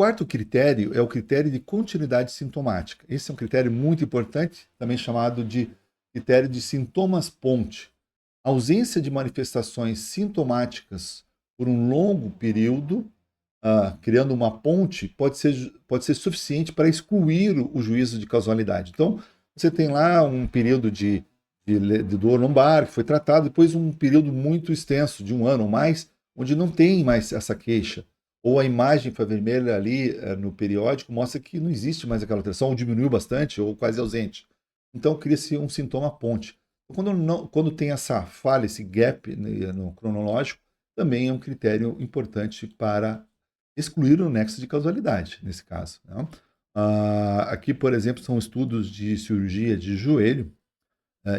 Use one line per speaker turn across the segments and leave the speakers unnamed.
quarto critério é o critério de continuidade sintomática. Esse é um critério muito importante, também chamado de critério de sintomas ponte. A ausência de manifestações sintomáticas por um longo período, criando uma ponte, pode ser suficiente para excluir o juízo de causalidade. Então, você tem lá um período de dor lombar que foi tratado, depois um período muito extenso, de um ano ou mais, onde não tem mais essa queixa. Ou a imagem infravermelha ali no periódico mostra que não existe mais aquela alteração, ou diminuiu bastante, ou quase ausente. Então, cria-se um sintoma ponte. Quando tem essa falha, esse gap no cronológico, também é um critério importante para excluir o nexo de causalidade, nesse caso. Né? Aqui, por exemplo, são estudos de cirurgia de joelho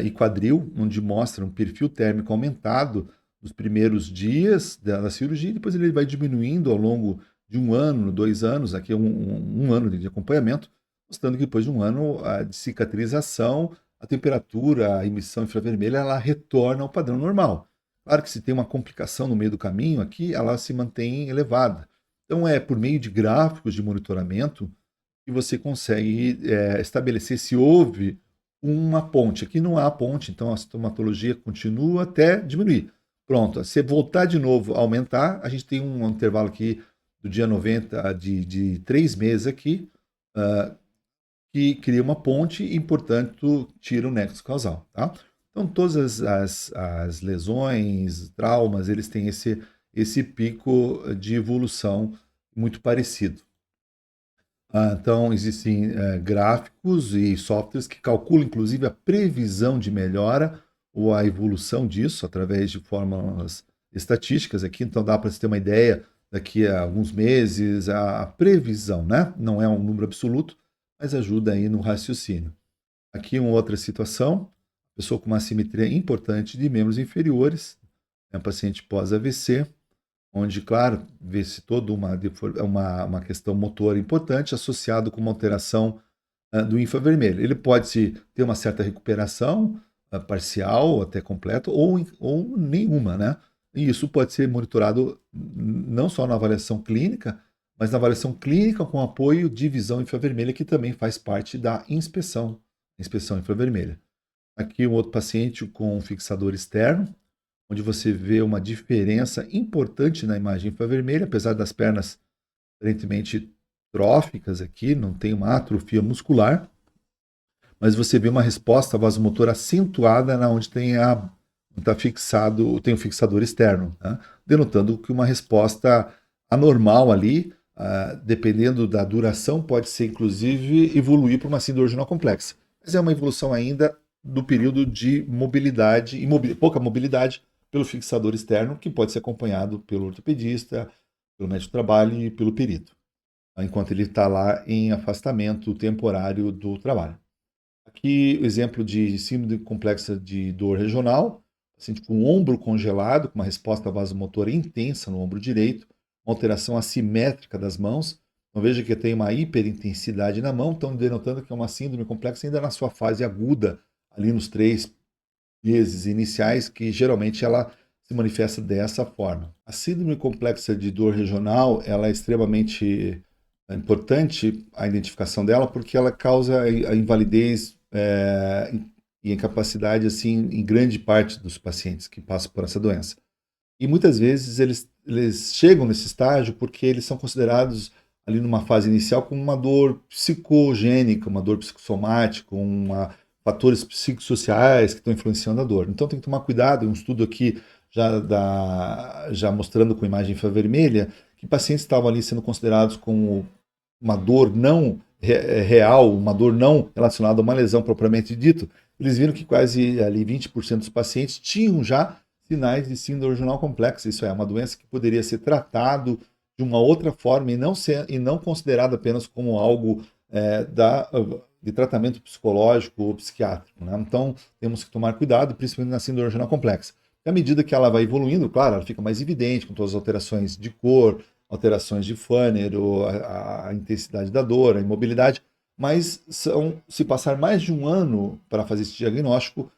e quadril, onde mostra um perfil térmico aumentado nos primeiros dias da cirurgia, e depois ele vai diminuindo ao longo de um ano, 2 anos, aqui é um ano de acompanhamento, mostrando que depois de um ano de cicatrização, a temperatura, a emissão infravermelha, ela retorna ao padrão normal. Claro que se tem uma complicação no meio do caminho aqui, ela se mantém elevada. Então é por meio de gráficos de monitoramento que você consegue estabelecer se houve uma ponte. Aqui não há ponte, então a sintomatologia continua até diminuir. Pronto, se voltar de novo a aumentar, a gente tem um intervalo aqui do dia 90 de 3 meses aqui, que cria uma ponte e, portanto, tira o nexo causal. Tá? Então, todas as lesões, traumas, eles têm esse pico de evolução muito parecido. Então, existem gráficos e softwares que calculam, inclusive, a previsão de melhora ou a evolução disso através de fórmulas estatísticas aqui. Então, dá para você ter uma ideia daqui a alguns meses, a previsão, né? Não é um número absoluto, mas ajuda aí no raciocínio. Aqui uma outra situação, pessoa com uma assimetria importante de membros inferiores, é um paciente pós-AVC, onde, claro, vê-se toda uma questão motora importante associado com uma alteração do infravermelho. Ele pode ter uma certa recuperação parcial, até completa, ou nenhuma, né? E isso pode ser monitorado não só na avaliação clínica, mas na avaliação clínica com apoio de visão infravermelha, que também faz parte da inspeção infravermelha. Aqui um outro paciente com um fixador externo, onde você vê uma diferença importante na imagem infravermelha, apesar das pernas aparentemente tróficas aqui, não tem uma atrofia muscular, mas você vê uma resposta vasomotora acentuada na onde está fixado, tem um fixador externo, né? Denotando que uma resposta anormal ali, dependendo da duração, pode ser inclusive evoluir para uma síndrome original complexa. Mas é uma evolução ainda do período de mobilidade, pouca mobilidade, pelo fixador externo, que pode ser acompanhado pelo ortopedista, pelo médico de trabalho e pelo perito, enquanto ele está lá em afastamento temporário do trabalho. Aqui o exemplo de síndrome complexa de dor regional, paciente com o ombro congelado, com uma resposta vasomotora intensa no ombro direito, uma alteração assimétrica das mãos. Então veja que tem uma hiperintensidade na mão, então denotando que é uma síndrome complexa ainda na sua fase aguda, ali nos 3 meses iniciais, que geralmente ela se manifesta dessa forma. A síndrome complexa de dor regional, ela é extremamente importante a identificação dela, porque ela causa a invalidez e incapacidade assim, em grande parte dos pacientes que passam por essa doença. E muitas vezes eles chegam nesse estágio porque eles são considerados ali numa fase inicial como uma dor psicogênica, uma dor psicossomática, fatores psicossociais que estão influenciando a dor. Então tem que tomar cuidado, um estudo aqui já mostrando com imagem infravermelha que pacientes estavam ali sendo considerados como uma dor não real, uma dor não relacionada a uma lesão propriamente dito, eles viram que quase ali 20% dos pacientes tinham já sinais de síndrome regional complexa. Isso é uma doença que poderia ser tratado de uma outra forma e não considerado apenas como algo de tratamento psicológico ou psiquiátrico. Né? Então, temos que tomar cuidado, principalmente na síndrome regional complexa. E à medida que ela vai evoluindo, claro, ela fica mais evidente com todas as alterações de cor, alterações de Fanner, ou a intensidade da dor, a imobilidade, mas se passar mais de um ano para fazer esse diagnóstico,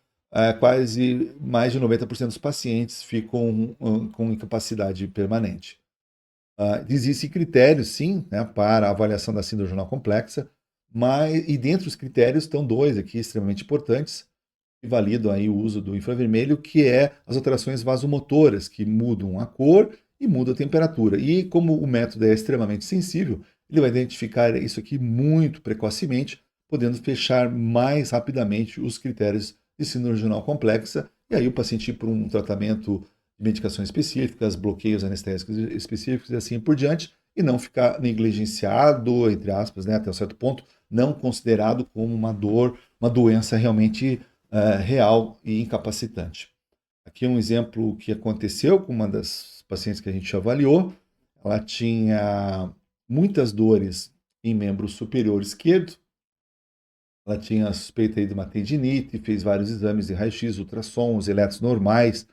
quase mais de 90% dos pacientes ficam com incapacidade permanente. Existem critérios, sim, né, para a avaliação da síndrome renal complexa, e dentre os critérios estão dois aqui extremamente importantes, que validam aí o uso do infravermelho, que é as alterações vasomotoras, que mudam a cor e mudam a temperatura. E como o método é extremamente sensível, ele vai identificar isso aqui muito precocemente, podendo fechar mais rapidamente os critérios de síndrome renal complexa, e aí o paciente ir para um tratamento de medicações específicas, bloqueios anestésicos específicos e assim por diante, e não ficar negligenciado, entre aspas, né, até um certo ponto, não considerado como uma dor, uma doença realmente real e incapacitante. Aqui é um exemplo que aconteceu com uma das pacientes que a gente avaliou. Ela tinha muitas dores em membro superior esquerdo, ela tinha suspeita aí de uma tendinite, fez vários exames de raio-x, ultrassons, eletros normais,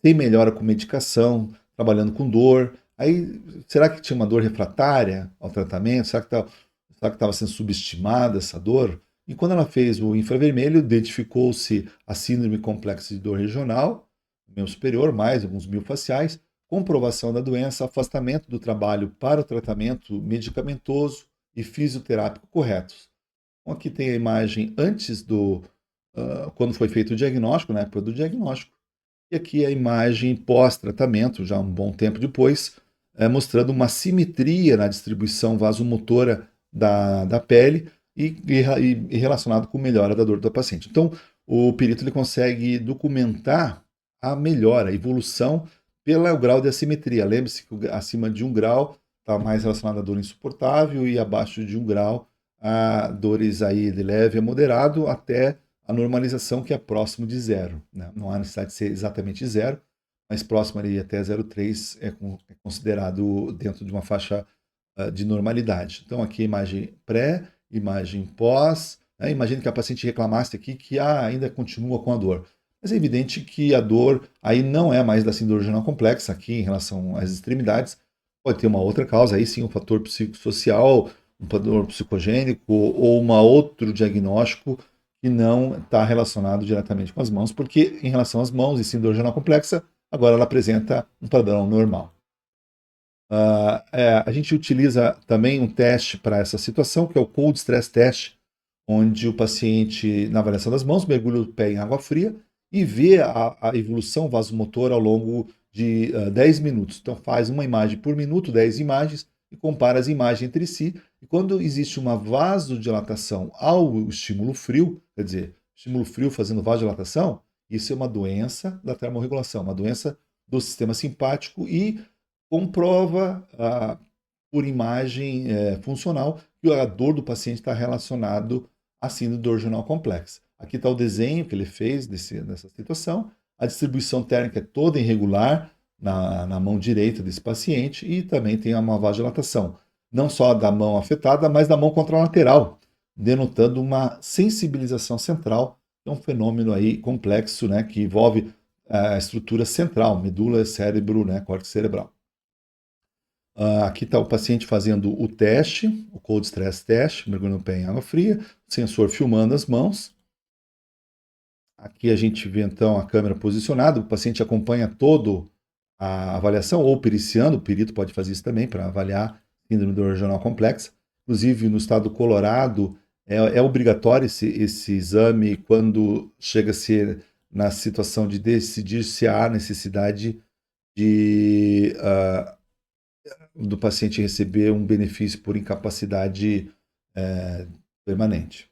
sem melhora com medicação, trabalhando com dor. Aí, será que tinha uma dor refratária ao tratamento? Será que estava sendo subestimada essa dor? E quando ela fez o infravermelho, identificou-se a síndrome complexa de dor regional, membro superior, mais alguns miofaciais, comprovação da doença, afastamento do trabalho para o tratamento medicamentoso e fisioterápico corretos. Então, aqui tem a imagem antes quando foi feito o diagnóstico, na época do diagnóstico, e aqui a imagem pós-tratamento, já um bom tempo depois, mostrando uma simetria na distribuição vasomotora da pele e relacionado com melhora da dor do paciente. Então, o perito ele consegue documentar a melhora, a evolução pelo grau de assimetria. Lembre-se que acima de 1 grau está mais relacionado à dor insuportável e abaixo de 1 grau a dores aí de leve a moderado até a normalização, que é próximo de zero, né? Não há necessidade de ser exatamente zero, mas próximo ali até 0,3 é considerado dentro de uma faixa de normalidade. Então, aqui imagem pré, imagem pós. Né? Imagine que a paciente reclamasse aqui que ainda continua com a dor. Mas é evidente que a dor aí não é mais da síndrome renal complexa, aqui em relação às extremidades. Pode ter uma outra causa, aí sim, um fator psicossocial, um fator psicogênico ou um outro diagnóstico que não está relacionado diretamente com as mãos, porque em relação às mãos e síndrome renal complexa, agora ela apresenta um padrão normal. A gente utiliza também um teste para essa situação, que é o Cold Stress Test, onde o paciente, na avaliação das mãos, mergulha o pé em água fria e vê a evolução vasomotora ao longo de 10 minutos. Então faz uma imagem por minuto, 10 imagens, e compara as imagens entre si. E quando existe uma vasodilatação ao estímulo frio, quer dizer, estímulo frio fazendo vasodilatação, isso é uma doença da termorregulação, uma doença do sistema simpático e comprova por imagem funcional que a dor do paciente está relacionado à síndrome dor renal complexa. Aqui está o desenho que ele fez dessa situação. A distribuição térmica é toda irregular na mão direita desse paciente e também tem uma vasodilatação, não só da mão afetada, mas da mão contralateral, denotando uma sensibilização central. É um fenômeno aí complexo, né, que envolve a estrutura central, medula, cérebro, né, córtex cerebral. Aqui está o paciente fazendo o teste, o Cold Stress Test, mergulhando o pé em água fria, o sensor filmando as mãos. Aqui a gente vê então a câmera posicionada, o paciente acompanha todo a avaliação, ou periciando, o perito pode fazer isso também para avaliar síndrome dor regional complexa. Inclusive, no estado do Colorado, é obrigatório esse exame quando chega a ser na situação de decidir se há necessidade do paciente receber um benefício por incapacidade permanente.